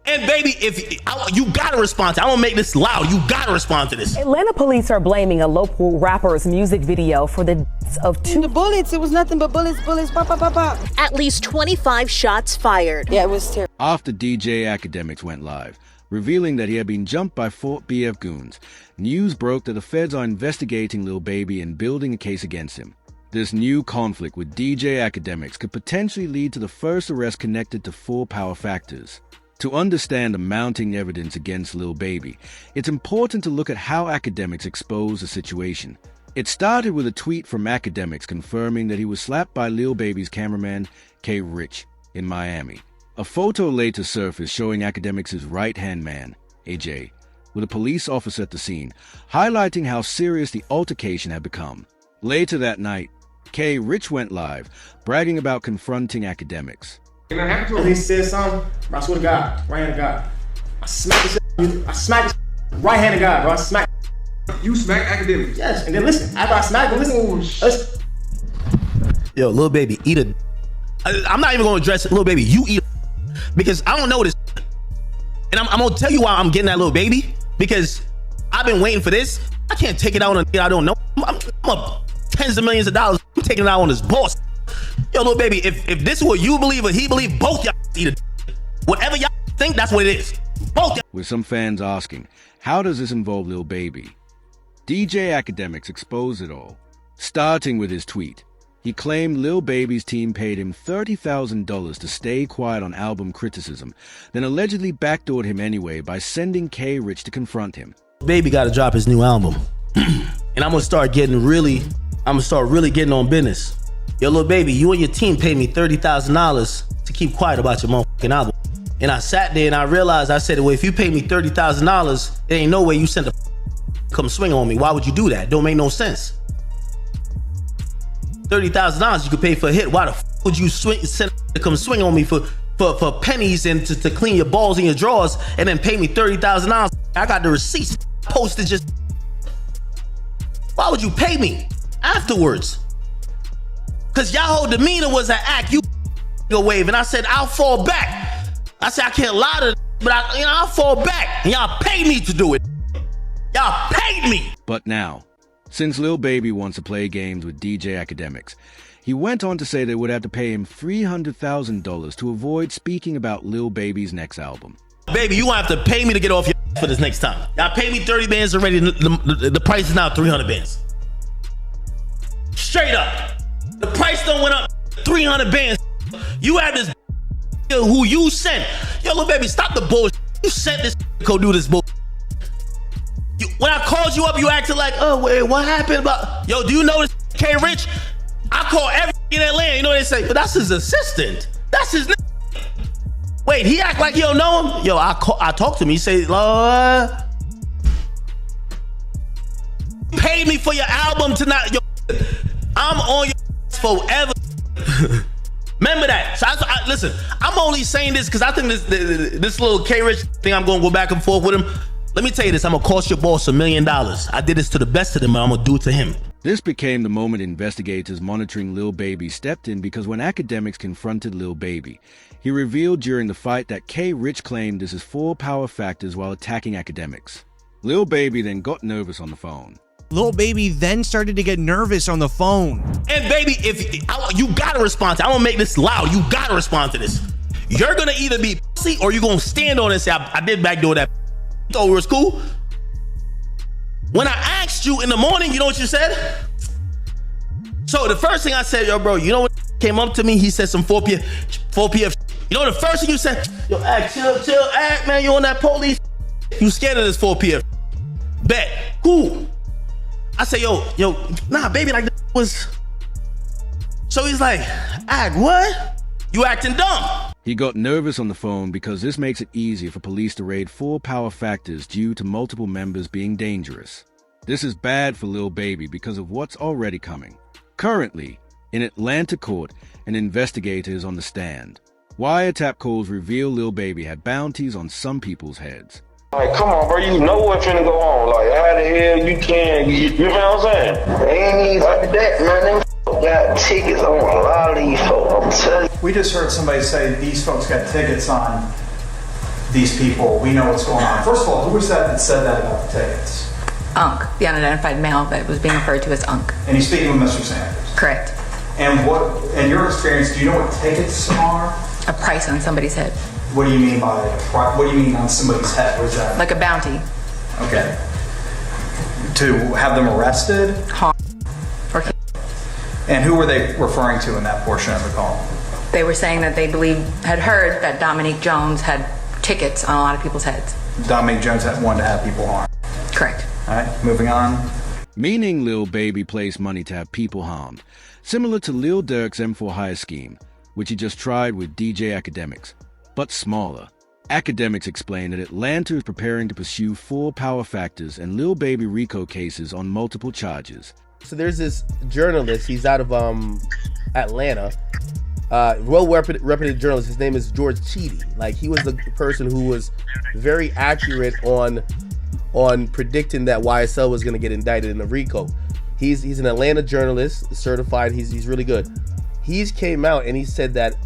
And baby, you gotta respond to it. I don't make this loud. You gotta respond to this. Atlanta police are blaming a local rapper's music video for the deaths of two. The bullets, it was nothing but bullets, pop, pop, pop, pop. At least 25 shots fired. Yeah, it was terrible. After DJ Akademiks went live, revealing that he had been jumped by 4 BF goons, news broke that the feds are investigating Lil Baby and building a case against him. This new conflict with DJ Akademiks could potentially lead to the first arrest connected to 4 power factors. To understand the mounting evidence against Lil Baby, it's important to look at how Akademiks exposed the situation. It started with a tweet from Akademiks confirming that he was slapped by Lil Baby's cameraman, K. Rich, in Miami. A photo later surfaced showing Akademiks' right-hand man, AJ, with a police officer at the scene, highlighting how serious the altercation had become. Later that night, K. Rich went live, bragging about confronting Akademiks. He said something, bro, I swear to God, right hand of God. I smacked the right hand of God, bro. I smacked. You smacked Akademiks? Yes, and then listen, after I smacked him, listen. Yo, Lil Baby, eat a. I'm not even gonna address it, Lil Baby. You eat a, because I don't know this, and I'm gonna tell you why I'm getting that Lil Baby, because I've been waiting for this. I can't take it out on a I don't know. I'm up tens of millions of dollars. I'm taking it out on this boss. Yo, Lil Baby, if this is what you believe or he believe, both y'all eat it. Whatever y'all think, that's what it is. Both y'all. With some fans asking, how does this involve Lil Baby? DJ Akademiks exposed it all, starting with his tweet. He claimed Lil Baby's team paid him $30,000 to stay quiet on album criticism, then allegedly backdoored him anyway by sending K. Rich to confront him. Baby got to drop his new album, and I'm gonna start really getting on business. Yo, Lil Baby, you and your team paid me $30,000 to keep quiet about your motherfucking album. And I sat there and I realized, I said, well, if you paid me $30,000, there ain't no way you sent a come swing on me. Why would you do that? Don't make no sense. $30,000 you could pay for a hit. Why the would you send to come swing on me for pennies and to clean your balls in your drawers and then pay me $30,000? I got the receipts posted just. Why would you pay me afterwards? Cause y'all whole demeanor was an act. You a wave, and I said I'll fall back. I said I can't lie to, but I'll fall back, and y'all paid me to do it. Y'all paid me. But now, since Lil Baby wants to play games with DJ Akademiks, he went on to say they would have to pay him $300,000 to avoid speaking about Lil Baby's next album. Baby, you won't have to pay me to get off your for this next time. Y'all paid me 30 bands already. The price is now 300 bands. Straight up. The price done went up 300 bands. You have this who you sent. Yo, Lil Baby, stop the bullshit. You sent this to go do this bullshit. When I called you up, you acted like, oh, wait, what happened about? Yo, do you know this K. Rich? I call every in Atlanta. You know what they say? But that's his assistant. That's his name. Wait, he act like you don't know him? Yo, I talked to him. He say, Lord, pay me for your album tonight. Yo, I'm on your forever. Remember that. So listen, I'm only saying this because I think this little K. Rich thing, I'm going to go back and forth with him. Let me tell you this, I'm going to cost your boss $1 million. I did this to the best of them, and I'm going to do it to him. This became the moment investigators monitoring Lil Baby stepped in because when Akademiks confronted Lil Baby, he revealed during the fight that K. Rich claimed this is 4 power factors while attacking Akademiks. Lil Baby then got nervous on the phone. Lil Baby then started to get nervous on the phone. And baby, you gotta respond to it. I don't make this loud. You gotta respond to this. You're gonna either be pussy or you're gonna stand on it and say, I did backdoor that. You thought it was cool? When I asked you in the morning, you know what you said? So the first thing I said, yo, bro, you know what came up to me? He said some 4 PF. You know the first thing you said? Yo, act, chill, act, man, you on that police. You scared of this 4 PF. Bet. Cool. I say, yo, nah, baby, like that was. So he's like, act what? You acting dumb. He got nervous on the phone because this makes it easier for police to raid 4 power factors due to multiple members being dangerous. This is bad for Lil Baby because of what's already coming. Currently, in Atlanta court, an investigator is on the stand. Wiretap calls reveal Lil Baby had bounties on some people's heads. Like, come on, bro, you know what's finna go on. Like, how the hell you can, you know what I'm saying? They ain't even like that, man. Them got tickets on a lot of these folks, I'm telling you. We just heard somebody say these folks got tickets on these people. We know what's going on. First of all, who was that said that about the tickets? Unc, the unidentified male that was being referred to as Unc. And he's speaking with Mr. Sanders? Correct. And what, in your experience, do you know what tickets are? A price on somebody's head. What do you mean by what do you mean on somebody's head? What is that? Like a bounty. Okay. To have them arrested? Or and who were they referring to in that portion of the call? they were saying that they had heard that Dominique Jones had tickets on a lot of people's heads. Dominique Jones had wanted to have people harmed. Correct. All right, moving on. Meaning Lil Baby placed money to have people harmed, similar to Lil Durk's M4 Hire scheme, which he just tried with DJ Akademiks, but smaller. Akademiks explained that Atlanta is preparing to pursue 4 power factors and Lil Baby RICO cases on multiple charges. So there's this journalist, he's out of Atlanta, well-reputed journalist. His name is George Cheedy. Like, he was the person who was very accurate on predicting that YSL was going to get indicted in the RICO. He's an Atlanta journalist, certified. He's really good. He's came out and he said that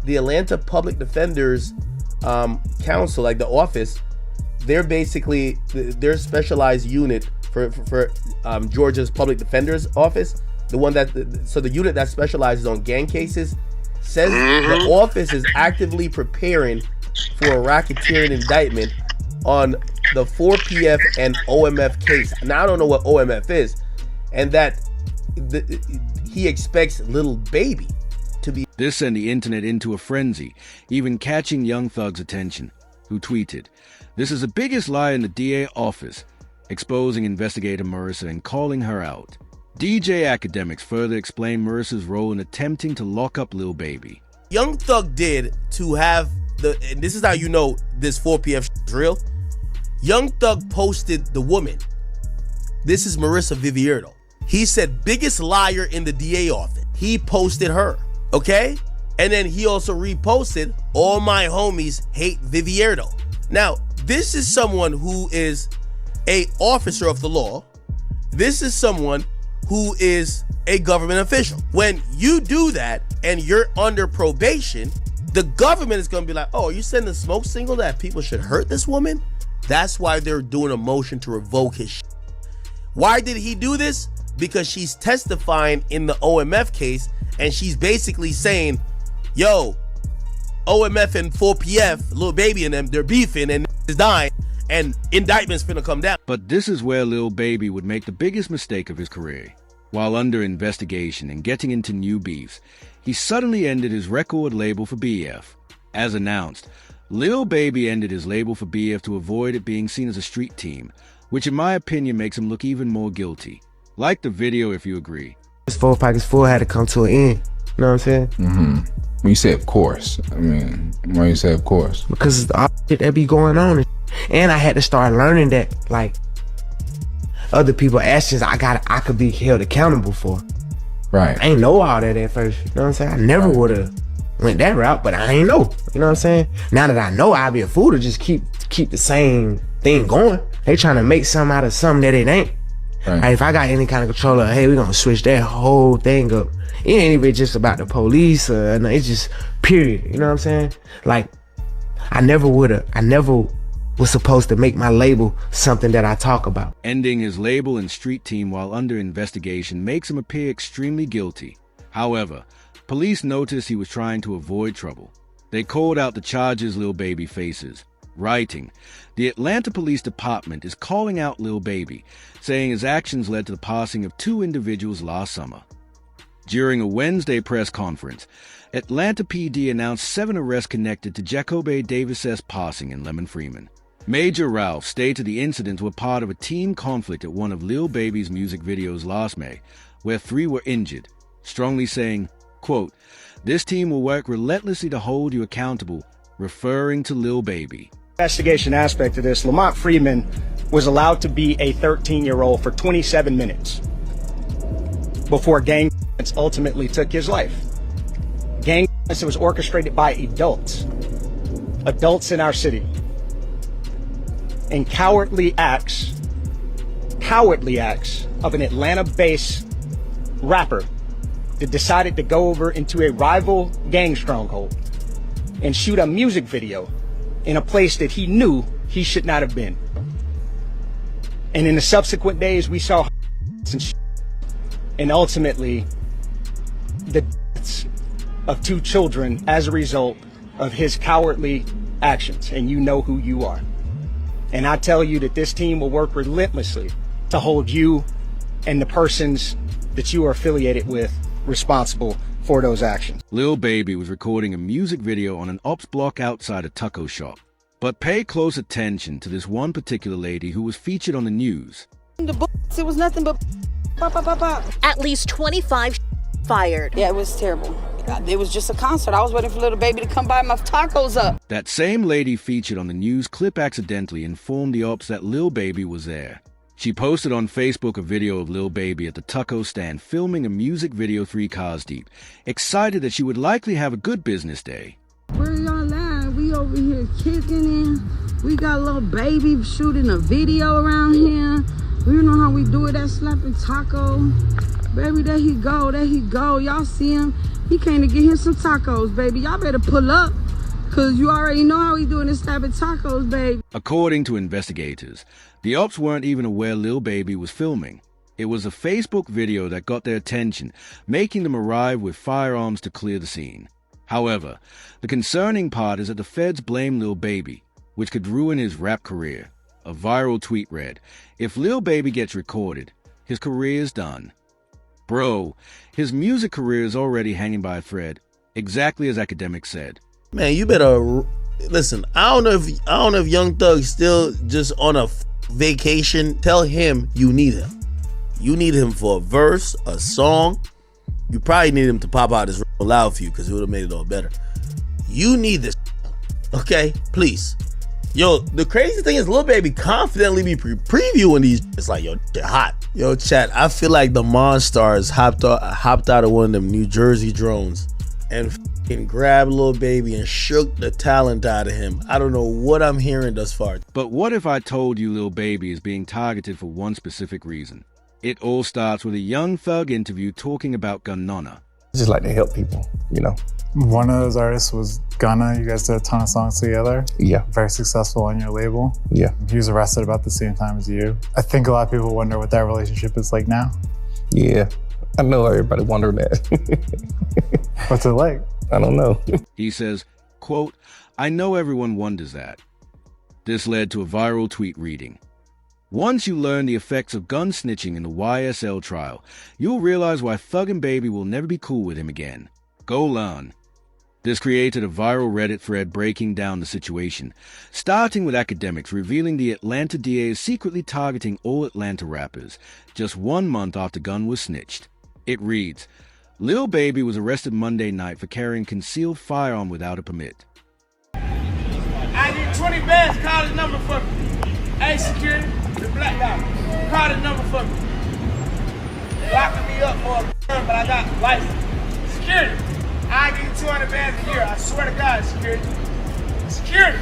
the Atlanta Public Defenders Council, like the office, they're basically their specialized unit for Georgia's Public Defender's Office. The unit that specializes on gang cases says the office is actively preparing for a racketeering indictment on the 4PF and OMF case. Now I don't know what OMF is, and that he expects Lil Baby to be. This sent the internet into a frenzy, even catching Young Thug's attention, who tweeted, "This is the biggest lie in the DA office," exposing investigator Marissa and calling her out. DJ Akademiks further explained Marissa's role in attempting to lock up Lil Baby. Young Thug did to have and this is how you know this 4PF is real. Young Thug posted the woman. This is Marissa Vivierdo. He said biggest liar in the DA office. He posted her, okay? And then he also reposted, all my homies hate Vivierdo. Now, this is someone who is a officer of the law. This is someone who is a government official. When you do that and you're under probation, the government is going to be like, oh, are you sending a smoke signal that people should hurt this woman? That's why they're doing a motion to revoke his shit. Why did he do this? Because she's testifying in the OMF case, and she's basically saying, yo, OMF and 4PF, Lil Baby and them, they're beefing and is dying, and indictment's finna come down. But this is where Lil Baby would make the biggest mistake of his career. While under investigation and getting into new beefs, he suddenly ended his record label for BF. As announced, Lil Baby ended his label for BF to avoid it being seen as a street team, which in my opinion makes him look even more guilty. Like the video if you agree. This 4 Pockets Full had to come to an end. You know what I'm saying? Mm-hmm. When you say of course, I mean, why you say of course? Because all shit that be going on. And I had to start learning that, like, other people's actions I could be held accountable for. Right. I ain't know all that at first. You know what I'm saying? I never would have went that route, but I ain't know. You know what I'm saying? Now that I know, I'd be a fool to just keep the same thing going. They trying to make something out of something that it ain't. Right. Like, if I got any kind of control of, hey, we're gonna switch that whole thing up. It ain't even just about the police. It's just period. You know what I'm saying? Like, I never was supposed to make my label something that I talk about. Ending his label and street team while under investigation makes him appear extremely guilty. However, police noticed he was trying to avoid trouble. They called out the charges Lil Baby faces, writing, "The Atlanta Police Department is calling out Lil Baby, saying his actions led to the passing of 2 individuals last summer." During a Wednesday press conference, Atlanta PD announced 7 arrests connected to Jacoby Davis' passing in Lemon Freeman. Major Ralph stated the incidents were part of a team conflict at one of Lil Baby's music videos last May, where 3 were injured, strongly saying, quote, "This team will work relentlessly to hold you accountable," referring to Lil Baby. Investigation aspect of this, Lamont Freeman was allowed to be a 13-year-old for 27 minutes before gang violence ultimately took his life. Gang violence was orchestrated by adults in our city. And cowardly acts of an Atlanta-based rapper that decided to go over into a rival gang stronghold and shoot a music video in a place that he knew he should not have been. And in the subsequent days, we saw and ultimately the deaths of 2 children as a result of his cowardly actions. And you know who you are. And I tell you that this team will work relentlessly to hold you and the persons that you are affiliated with responsible for those actions. Lil Baby was recording a music video on an ops block outside a taco shop. But pay close attention to this one particular lady who was featured on the news. It was nothing but At least 25 fired. Yeah, it was terrible. It was just a concert. I was waiting for Lil Baby to come buy my tacos up. That same lady featured on the news clip accidentally informed the ops that Lil Baby was there. She posted on Facebook a video of Lil Baby at the taco stand filming a music video 3 cars deep, excited that she would likely have a good business day. Where y'all at? We over here kicking it. We got Lil Baby shooting a video around here. We don't know how we do it at Slapping Taco. Baby, there he go, there he go. Y'all see him? He came to get him some tacos, baby. Y'all better pull up, because you already know how he doing it Slapping Tacos, baby. According to investigators, the ops weren't even aware Lil Baby was filming. It was a Facebook video that got their attention, making them arrive with firearms to clear the scene. However, the concerning part is that the feds blame Lil Baby, which could ruin his rap career. A viral tweet read, "If Lil Baby gets recorded, his career is done." Bro, his music career is already hanging by a thread, exactly as Akademiks said. Man, you better listen. I don't know if Young Thug's still just on a vacation. Tell him you need him. You need him for a verse, a song. You probably need him to pop out his loud for you, because it would have made it all better. You need this, okay? Please. Yo, the crazy thing is Lil Baby confidently be previewing these. It's like, yo, they're hot. Yo, chat, I feel like the Monstars hopped out of one of them New Jersey drones and grabbed Lil Baby and shook the talent out of him. I don't know what I'm hearing thus far. But what if I told you Lil Baby is being targeted for one specific reason? It all starts with a Young Thug interview talking about Gunna. Just like to help people, you know. One of those artists was Gunna. You guys did a ton of songs together. Yeah. Very successful on your label. Yeah. He was arrested about the same time as you. I think a lot of people wonder what that relationship is like now. Yeah. I know everybody wondering that. What's it like? I don't know. He says, quote, "I know everyone wonders that." This led to a viral tweet reading, "Once you learn the effects of gun snitching in the YSL trial, you'll realize why Thug and Baby will never be cool with him again. Go learn." This created a viral Reddit thread breaking down the situation, starting with Akademiks revealing the Atlanta DA is secretly targeting all Atlanta rappers, just 1 month after Gunn was snitched. It reads, "Lil Baby was arrested Monday night for carrying concealed firearm without a permit." I need 20 bands, call the number for me. Hey, security, the black guy, call the number for me. They locking me up for a gun, but I got license. Security, I give you 200 bands a year, I swear to God, security. Security,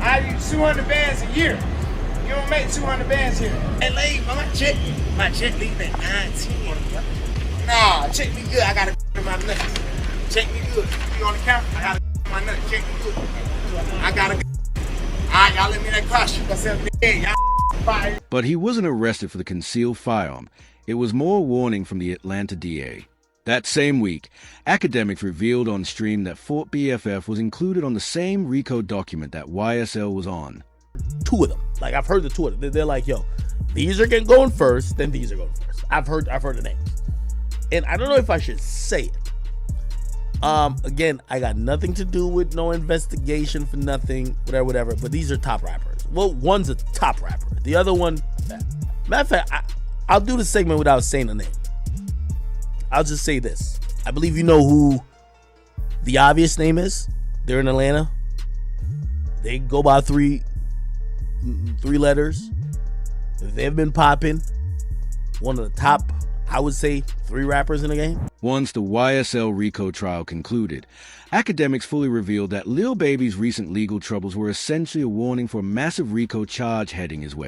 I give you 200 bands a year. You don't make 200 bands here. Hey, lady, my check leaving at 19. Nah, check me good, I got a in my nuts. Check me good, you on the counter, I got a in my nuts, check me good. I got a Alright, y'all let me in that car, shoot myself in the head, y'all fire. But he wasn't arrested for the concealed firearm. It was more a warning from the Atlanta DA. That same week, Akademiks revealed on stream that Fort BFF was included on the same RICO document that YSL was on. 2 of them. Like, I've heard the 2 of them. They're like, yo, these are going first, then these are going first. I've heard the names. And I don't know if I should say it. Again, I got nothing to do with no investigation for nothing, whatever. But these are top rappers. Well, one's a top rapper. The other one, matter of fact, I'll do the segment without saying the name. I'll just say this. I believe you know who the obvious name is. They're in Atlanta. They go by three letters. They've been popping. One of the top, I would say, 3 rappers in the game. Once the YSL RICO trial concluded, Akademiks fully revealed that Lil Baby's recent legal troubles were essentially a warning for a massive RICO charge heading his way.